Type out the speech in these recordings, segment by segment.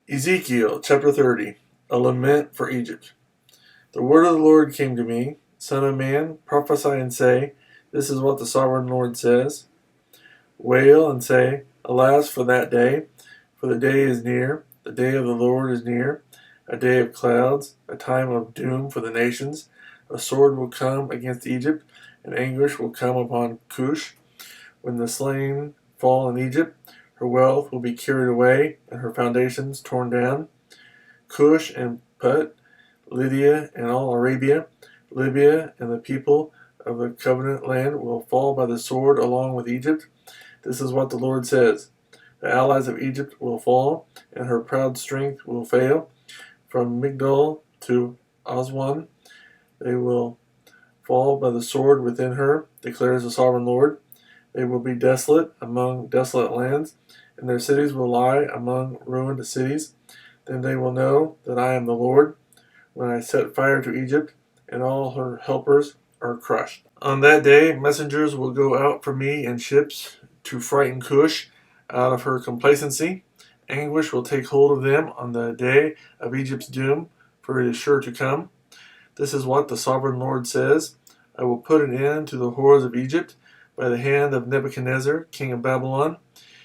Ezekiel chapter 30, a lament for Egypt. The word of the Lord came to me, Son of man, prophesy and say, This is what the sovereign Lord says. Wail and say, Alas for that day, for the day is near, the day of the Lord is near, a day of clouds, a time of doom for the nations. A sword will come against Egypt, and anguish will come upon Cush. When the slain fall in Egypt, her wealth will be carried away, and her foundations torn down. Cush and Put, Lydia and all Arabia, Libya and the people of the covenant land will fall by the sword along with Egypt. This is what the Lord says. The allies of Egypt will fall, and her proud strength will fail. From Migdol to Aswan, they will fall by the sword within her, declares the sovereign Lord. They will be desolate among desolate lands, and their cities will lie among ruined cities. Then they will know that I am the Lord, when I set fire to Egypt, and all her helpers are crushed. On that day, messengers will go out for me in ships to frighten Cush out of her complacency. Anguish will take hold of them on the day of Egypt's doom, for it is sure to come. This is what the sovereign Lord says. I will put an end to the horrors of Egypt by the hand of Nebuchadnezzar, king of Babylon.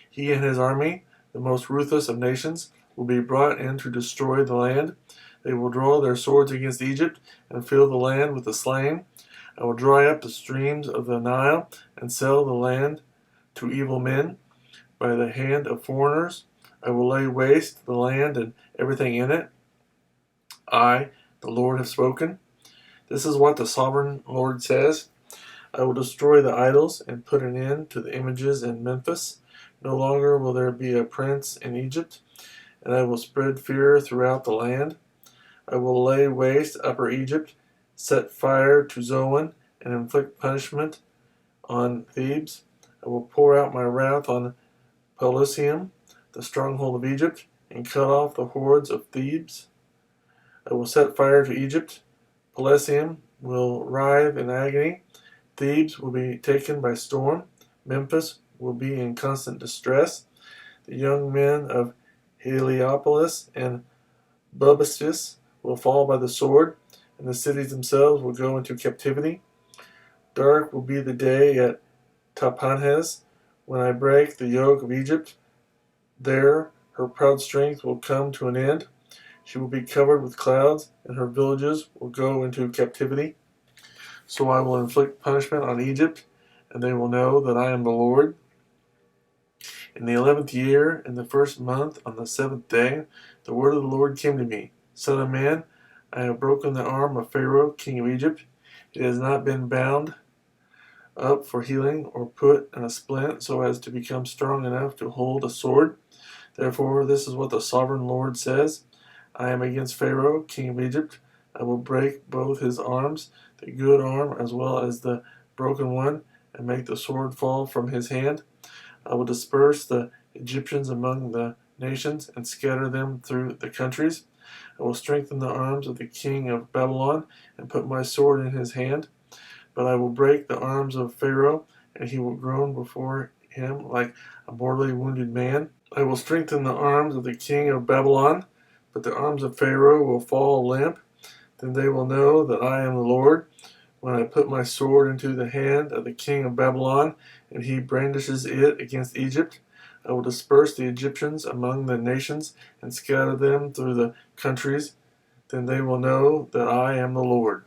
He and his army, the most ruthless of nations, will be brought in to destroy the land. They will draw their swords against Egypt and fill the land with the slain. I will dry up the streams of the Nile and sell the land to evil men by the hand of foreigners. I will lay waste the land and everything in it. I, the Lord, have spoken. This is what the sovereign Lord says. I will destroy the idols and put an end to the images in Memphis. No longer will there be a prince in Egypt, and I will spread fear throughout the land. I will lay waste Upper Egypt, set fire to Zoan, and inflict punishment on Thebes. I will pour out my wrath on Pelusium, the stronghold of Egypt, and cut off the hordes of Thebes. I will set fire to Egypt. Pelusium will writhe in agony. Thebes will be taken by storm. Memphis will be in constant distress. The young men of Heliopolis and Bubastis will fall by the sword, and the cities themselves will go into captivity. Dark will be the day at Tahpanhes, when I break the yoke of Egypt. There her proud strength will come to an end. She will be covered with clouds, and her villages will go into captivity. So I will inflict punishment on Egypt, and they will know that I am the Lord. In the 11th year, in the first month, on the 7th day, the word of the Lord came to me. Son of man, I have broken the arm of Pharaoh, king of Egypt. It has not been bound up for healing or put in a splint so as to become strong enough to hold a sword. Therefore, this is what the sovereign Lord says. I am against Pharaoh, king of Egypt. I will break both his arms, the good arm as well as the broken one, and make the sword fall from his hand. I will disperse the Egyptians among the nations and scatter them through the countries. I will strengthen the arms of the king of Babylon and put my sword in his hand. But I will break the arms of Pharaoh, and he will groan before him like a mortally wounded man. I will strengthen the arms of the king of Babylon, but the arms of Pharaoh will fall limp. Then they will know that I am the Lord, when I put my sword into the hand of the king of Babylon, and he brandishes it against Egypt. I will disperse the Egyptians among the nations and scatter them through the countries. Then they will know that I am the Lord.